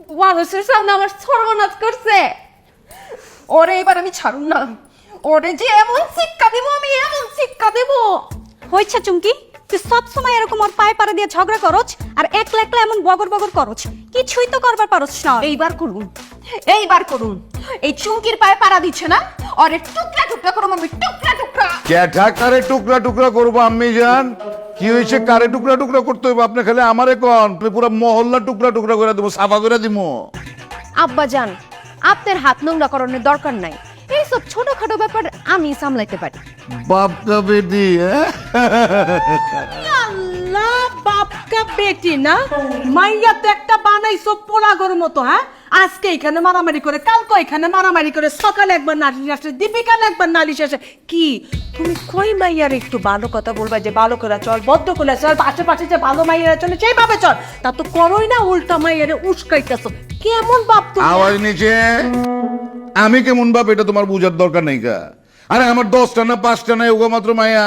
মানুষের সামনে আমার সর্বনাশ করছে। ওরে এবার আমি ছাড়ুন না, ওরে যে এমন শিক্ষা দেবো, আমি এমন শিক্ষা দেবো। হয়েছে চুমকি, তুই সবসময় এরকম ওর পায়ে পাড়া দিয়ে ঝগড়া করছ আর একলা একলা এমন বগর বগর করছ, কিছুই তো করবার পারছ না। এইবার করুন, এইবার করুন। এই চুমকির পায়ে পাড়া দিচ্ছে না, ওরে টুকরা টুকরা করুন, আমি টুকরা টুকরা। ক্যাঠা কারে টুকরা টুকরা করবো আম্মি জান? কি হয়েছে কারে টুকরা টুকরা করতে হইব? আপনি খালি আমারে কন, পুরো মহল্লা টুকরা টুকরা করে দেবো, সাফা করে দিব। আব্বা জান, আপনার হাত নোংরা করানোর দরকার নাই, এইসব ছোটখাটো ব্যাপার আমি সামলাইতে পারি। বাপটা বেটি, আল্লাহ, বাপকা বেটি না, মাইয়া তো একটা বানাইছো পোলাগর মতো। হ্যাঁ, আজকে এখানে মারামারি করে, কালকে এখানে মারামারি করে, সকালে একবার নালিশ আসে, দীপিকালে একবার নালিশ আসে। কি তুমি কই মাইয়ার একটু ভালো কথা বলবা যে ভালো করে চল, বদ্ধ করে চল, আশেপাশে যে ভালো মাইয়ারা চলে সেইভাবে চল, তা তো করোই না, উল্টা মাইয়ারে উস্কাইতেছো। কেমন বাপ তুমি? আওয়াজ নিচে। আমি কেমন বাপ এটা তোমার বুঝার দরকার নেই কা। আরে আমার 10টা না 5টা না ওগো মাত্র মায়া।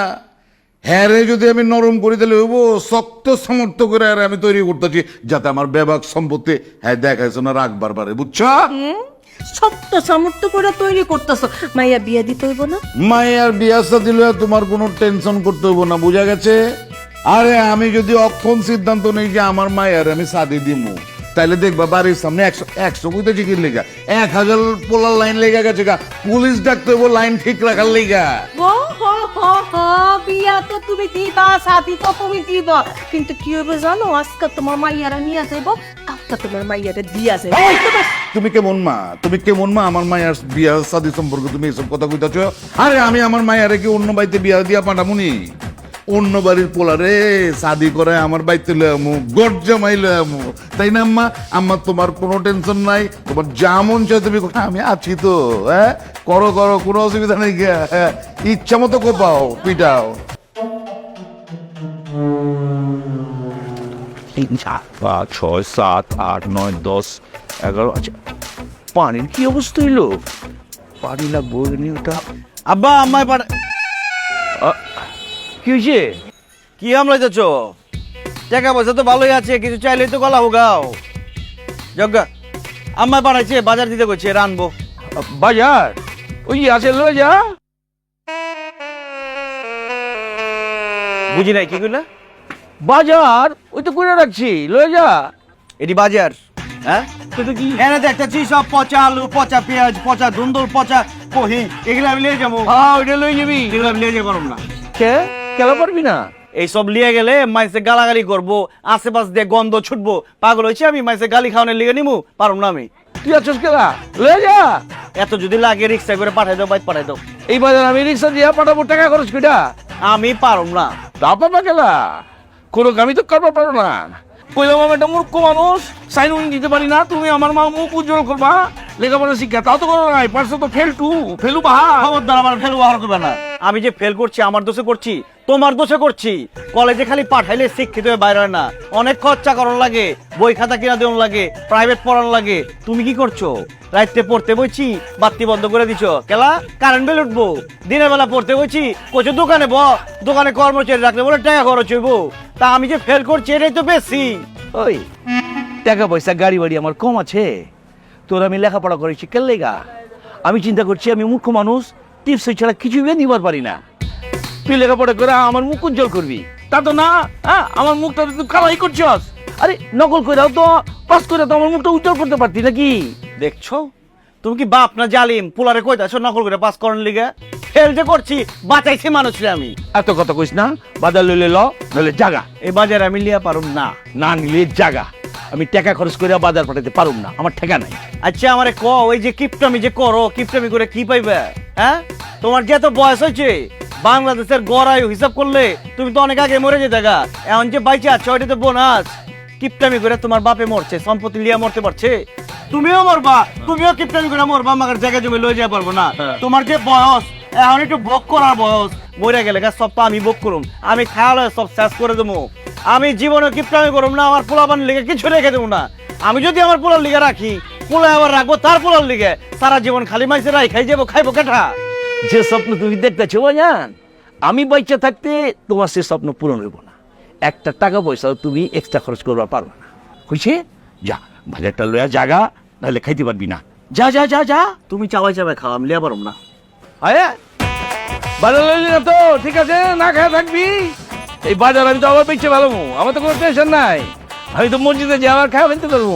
হ্যাঁ রে, যদি আমি নরম করে দিলে হইব, শক্ত সমর্থ করে আর আমি তৈরি করতেছি যাতে আমার বেবাক সম্পত্তি হ্যাঁ দেখাইছো না রাখবার পারে, বুঝছো? সত্য সামর্থ্য করে তৈরি করতেছো, মাইয়া বিয়ে দিতে হইব না? মায়ের বিয়াসা দিলে তোমার কোনো টেনশন করতে হইব না, বুঝা গেছে? আরে আমি যদি অক্ষণ সিদ্ধান্ত নেই যে আমার মায়ের আমি সাদি দিমু, তাইলে দেখবা বাড়ির সামনে 100 কইতে চিকির লেগা 1000 পোলার লাইন লেগে গেছে গা। পুলিশ ডাকতে হইব লাইন ঠিক রাখার লেগা। ও হো হো হো, বিয়া তো তুমি দিবা, সাথী তো তুমি দিবা, কিন্তু কি হবে জানো, আজকে তোমার মাইয়ারা নিয়ে যাইব, কালকে তোমার মাইয়ারা দিয়া যাইব। তুমি কেমন মা, তুমি কেমন মা? আমার মায়ের বিয়া সাদি সম্পর্কে তুমি এসব কথা কইতাছ? আরে আমি আমার মায়ের কি অন্য বাড়িতে বিয়া দিয়া পাঠামুনি? অন্য বাড়ির পোলারে শাদি করে আমার বাড়িতে লয়ে আমু, গরজামাই লয়ে আমু, তাই না আম্মা? আম্মা তোমার কোনো টেনশন নাই, তোমার যা মন চায় তুমি করো, আমি আছি তো। হ্যাঁ, করো করো, কোনো অসুবিধা নেই গা। হ্যাঁ, ইচ্ছা মতো কোপাও পিটাও। 3, 4, 5, 6, 7, 8, 9, 10, 11। আচ্ছা, পানির কি অবস্থা হইলো? পানি লাগবো নি ওটা। আব্বা আম্মায় পাঠ কি হয়েছে? কি আমলাই যাচ্ছ? টাকা পয়সা তো ভালোই আছে, কিছু চাইলেই তো গলা হোগাও। যজ্ঞা আম্মায় পাঠাইছে, বাজার দিতে করছে, রানবো। বাজার ওই আছে, লয়ে যা। বুঝি নাই কি কইলা? বাজার ওই তো করে রাখছি, লয়ে যা। এটি বাজার? হ্যাঁ, তুই তো কি এনে দেখতেছি সব পচা আলু, পচা পেঁয়াজ, পচা ধুন্দুল, পচা কহি, এগুলো আমি লিয়ে যাবো। হ্যাঁ ওইটা লয়ে যাবি। এগুলো আমি লিয়ে যেতে পারব না। কে কেন পারবি না? এইসব লিয়ে গেলে মাইসে গালাগালি করবো, আশেপাশ দিয়ে গন্ধ ছুটবো, পাগল হয়েছে আমি, মাইসে গালি খাওয়ানোর লিগে নিমু, পারব না আমি। তুই আছিস কেলা, লয়ে যা। এত যদি লাগে রিক্সা করে পাঠাই দাও, বাইক পাঠাই দাও। এই বাজার আমি রিক্সা দিয়ে পাঠাবো, টাকা খরচ কিটা? আমি পারব না। তা পাবা কেলা, কোনো কামই তো করবা পারো না। কইলাম আমি একটা মূর্খ মানুষ, সাইন দিতে পারি না, তুমি আমার মা মুখ উজ্জ্বল করবা, লেখাপড়া শিক্ষা তাও তো করো নাই, পারছো তো ফেলু বাহা। খবরদার আমার ফেল ব্যবহার করবে না। আমি যে ফেল করছি আমার দোষে করছি, তোমার দোষে করছি। কলেজে খালি পাঠাইলে শিক্ষিত হয়ে বাইরে হয় না, অনেক খরচা করার লাগে, বই খাতা কিনা দেওয়ার লাগে, প্রাইভেট পড়ার লাগে। তুমি কি করছো? রাইতে পড়তে বইছি, বাতি বন্ধ করে দিছো, কেলা কারেন্ট বিল উঠবো। দিনের বেলা পড়তে বইছি, কোচো দোকানে দোকানে কর্মচারী রাখলে বলে টাকা খরচ হইব। তা আমি যে ফেল করছি এটাই তো বেশি। ওই টাকা পয়সা গাড়ি বাড়ি আমার কম আছে, তোর আমি লেখাপড়া করেছি কেল্লেগা। আমি চিন্তা করছি আমি মূর্খ মানুষ, টিপস ছাড়া কিছুই নিবার পারি না। তুই লেখাপড়া করে আমার মুখ উজ্জ্বল করবি, তা তো না। হ্যাঁ, আমার মুখটা তুই কালাই করছস। আরে নকল করে তো পাস করে তো আমার মুখটা উজ্জ্বল করতে পারতি নাকি? দেখছো তুমি কি বাপ না জালিম? পোলারে কইতাছো নকল করে পাস করার লিগে? ফেল যে করছি, বাঁচাইছি মানুষরে আমি। এত কথা কইস না, বাজার লইলে ল, নইলে জাগা। এই বাজারে আমি লিয়া পারুম না। না নিলে জাগা। আমি টাকা খরচ করে বাজার পাঠাতে পারুম না, আমার ঠেকা নাই। আচ্ছা আমারে ক, ওই যে কিপটামি যে করো, কিপটামি করে কি পাইবে? হ্যাঁ, তোমার যে এত বয়স হয়েছে, বাংলাদেশের গড় আয়ু হিসাব করলে তুমি তো অনেক আগে মরে যেতে গা। এখন যে বাইচে আছো ওইটা তো বোনাস। কিপটামি করে তোমার বাপে মরছে, সম্পত্তি লিয়া মরতে পারছে, তুমিও মরবা। তুমিও কিপটামি করে মরবা, আমাদের জায়গা জমি লয়ে যাওয়া পারবো না। তোমার যে বয়স, এখন একটু ভোগ করার বয়স। মরে গেলে গা সব তো আমি ভোগ করুম, আমি খাওয়া সব শেষ করে দেবো। আমি জীবনে কিপটামি করুম না, আমার পোলাপান লিগে কিছু রেখে দেবো না। আমি যদি আমার পোলার লিগে রাখি, পোলা আবার রাখবো তার পোলার লিগে, সারা জীবন খালি মাইসে রাই খাই যাবো, খাইবো কেঠা। যে স্বপ্ন তুমি দেখতেছো বাজান, আমি বাচ্চা থাকতে তোমার সে স্বপ্ন পূরণ হইব না। একটা টাকা পয়সাও তুমি এক্সট্রা খরচ করবা পারবে না। হয়েছে? যা বাজারটা লইয়া জাগা, নাহলে খাইতে পারবি না। যা যা যা যা। তুমি চাওয়াই চাওয়াই খাও, আমি লিয়া পারম না। আয়া বাজার লইলি না তো ঠিক আছে, না খায় থাকবি। এই বাজার আমি তো আবার বেঁচে ভালো, আমার তো কোনো টেনশন নাই। আমি তো মসজিদে যে আমার খাওয়া ফেলতে পারবো।